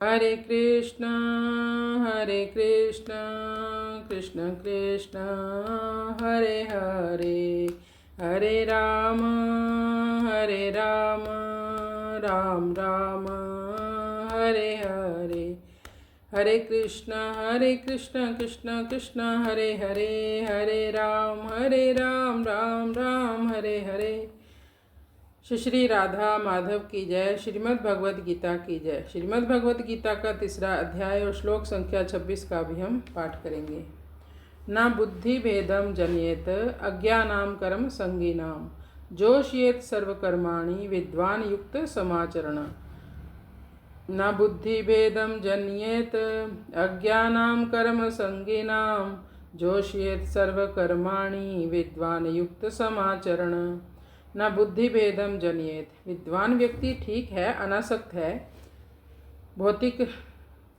हरे कृष्णा कृष्ण कृष्ण हरे हरे, हरे राम राम राम हरे हरे। हरे कृष्ण कृष्ण कृष्ण हरे हरे, हरे राम राम राम हरे हरे। श्री राधा माधव की जय। श्रीमद् भगवद गीता की जय। श्रीमद् भगवद गीता का तीसरा अध्याय और श्लोक संख्या 26 का भी हम पाठ करेंगे। न बुद्धि भेदम जनियेत अज्ञानाम कर्म संगीनाम जोशयेत सर्वकर्माणि विद्वान युक्त समाचरण। न बुद्धि भेदम जनियेत अज्ञानाम कर्म संगीनाम जोशयेत सर्वकर्माणि विद्वान युक्त समाचरण। न बुद्धि भेदम जनियेत, विद्वान व्यक्ति ठीक है, अनासक्त है, भौतिक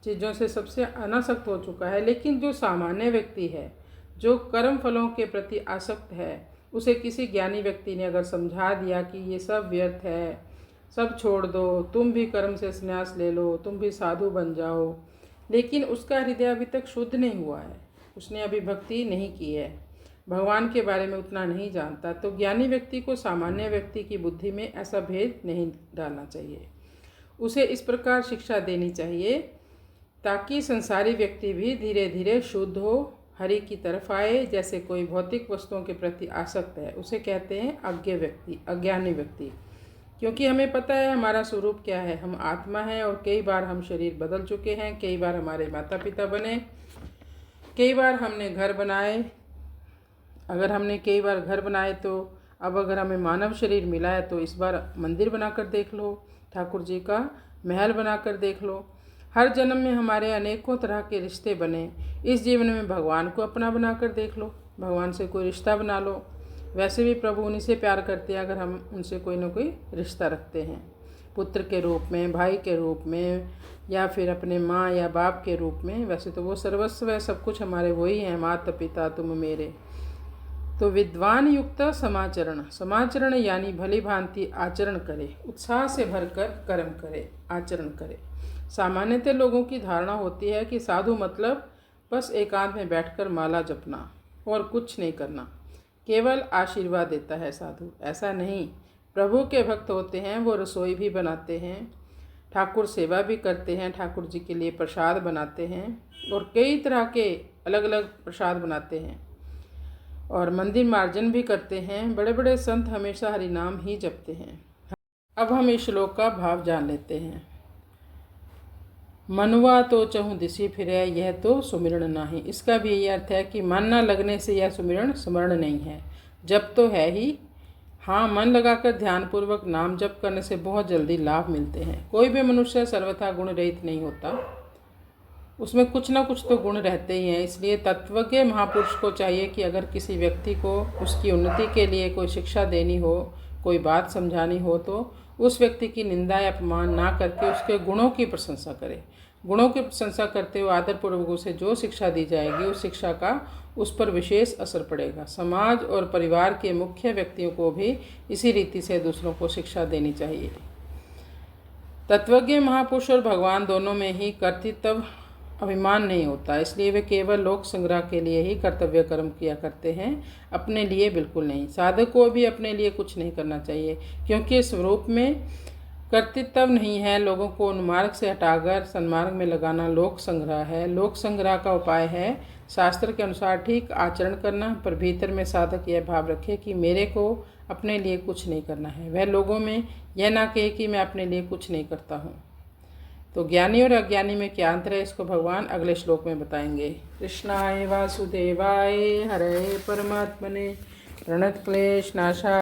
चीज़ों से सबसे अनासक्त हो चुका है, लेकिन जो सामान्य व्यक्ति है, जो कर्म फलों के प्रति आसक्त है, उसे किसी ज्ञानी व्यक्ति ने अगर समझा दिया कि ये सब व्यर्थ है, सब छोड़ दो, तुम भी कर्म से संन्यास ले लो, तुम भी साधु बन जाओ, लेकिन उसका हृदय अभी तक शुद्ध नहीं हुआ है, उसने अभी भक्ति नहीं की है, भगवान के बारे में उतना नहीं जानता, तो ज्ञानी व्यक्ति को सामान्य व्यक्ति की बुद्धि में ऐसा भेद नहीं डालना चाहिए। उसे इस प्रकार शिक्षा देनी चाहिए ताकि संसारी व्यक्ति भी धीरे धीरे शुद्ध हो, हरि की तरफ आए। जैसे कोई भौतिक वस्तुओं के प्रति आसक्त है, उसे कहते हैं अज्ञ व्यक्ति, अज्ञानी व्यक्ति। क्योंकि हमें पता है हमारा स्वरूप क्या है, हम आत्मा हैं और कई बार हम शरीर बदल चुके हैं, कई बार हमारे माता पिता बने, कई बार हमने घर बनाए। अगर हमने कई बार घर बनाए तो अब अगर हमें मानव शरीर मिला है तो इस बार मंदिर बनाकर देख लो, ठाकुर जी का महल बनाकर देख लो। हर जन्म में हमारे अनेकों तरह के रिश्ते बने, इस जीवन में भगवान को अपना बनाकर देख लो, भगवान से कोई रिश्ता बना लो। वैसे भी प्रभु उन्हीं से प्यार करते हैं अगर हम उनसे कोई ना कोई रिश्ता रखते हैं, पुत्र के रूप में, भाई के रूप में, या फिर अपने माँ या बाप के रूप में। वैसे तो वो सर्वस्व है, सब कुछ हमारे वही हैं, माता पिता तुम मेरे। तो विद्वान युक्त समाचरण, समाचरण यानी भली भांति आचरण करे, उत्साह से भरकर कर्म करे, आचरण करे। सामान्यतः लोगों की धारणा होती है कि साधु मतलब बस एकांत में बैठकर माला जपना और कुछ नहीं करना, केवल आशीर्वाद देता है साधु। ऐसा नहीं, प्रभु के भक्त होते हैं, वो रसोई भी बनाते हैं, ठाकुर सेवा भी करते हैं, ठाकुर जी के लिए प्रसाद बनाते हैं और कई तरह के अलग अलग प्रसाद बनाते हैं और मंदिर मार्जन भी करते हैं। बड़े बड़े संत हमेशा हरि नाम ही जपते हैं। अब हम इस श्लोक का भाव जान लेते हैं। मनवा तो चहु दिशि फिरे, यह तो सुमिरन नहीं। इसका भी यही अर्थ है कि मन न लगने से यह सुमिरन स्मरण नहीं है, जप तो है ही। हाँ, मन लगाकर ध्यानपूर्वक नाम जप करने से बहुत जल्दी लाभ मिलते हैं। कोई भी मनुष्य सर्वथा गुण रहित नहीं होता, उसमें कुछ ना कुछ तो गुण रहते ही हैं। इसलिए तत्वज्ञ महापुरुष को चाहिए कि अगर किसी व्यक्ति को उसकी उन्नति के लिए कोई शिक्षा देनी हो, कोई बात समझानी हो, तो उस व्यक्ति की निंदा या अपमान ना करके उसके गुणों की प्रशंसा करे। गुणों की प्रशंसा करते हुए आदरपूर्वक उसे जो शिक्षा दी जाएगी, उस शिक्षा का उस पर विशेष असर पड़ेगा। समाज और परिवार के मुख्य व्यक्तियों को भी इसी रीति से दूसरों को शिक्षा देनी चाहिए। तत्वज्ञ महापुरुष और भगवान दोनों में ही कर्तृत्व अभिमान नहीं होता, इसलिए वे केवल लोक संग्रह के लिए ही कर्तव्य कर्म किया करते हैं, अपने लिए बिल्कुल नहीं। साधक को भी अपने लिए कुछ नहीं करना चाहिए, क्योंकि स्वरूप में कर्तृत्व नहीं है। लोगों को उन्मार्ग से हटाकर सन्मार्ग में लगाना लोक संग्रह है। लोक संग्रह का उपाय है शास्त्र के अनुसार ठीक आचरण करना, पर भीतर में साधक यह भाव रखे कि मेरे को अपने लिए कुछ नहीं करना है। वह लोगों में यह ना कहे कि मैं अपने लिए कुछ नहीं करता हूँ। तो ज्ञानी और अज्ञानी में क्या अंतर है, इसको भगवान अगले श्लोक में बताएंगे। कृष्णाय वासुदेवाय हरे परमात्मने प्रणत क्लेश नाशा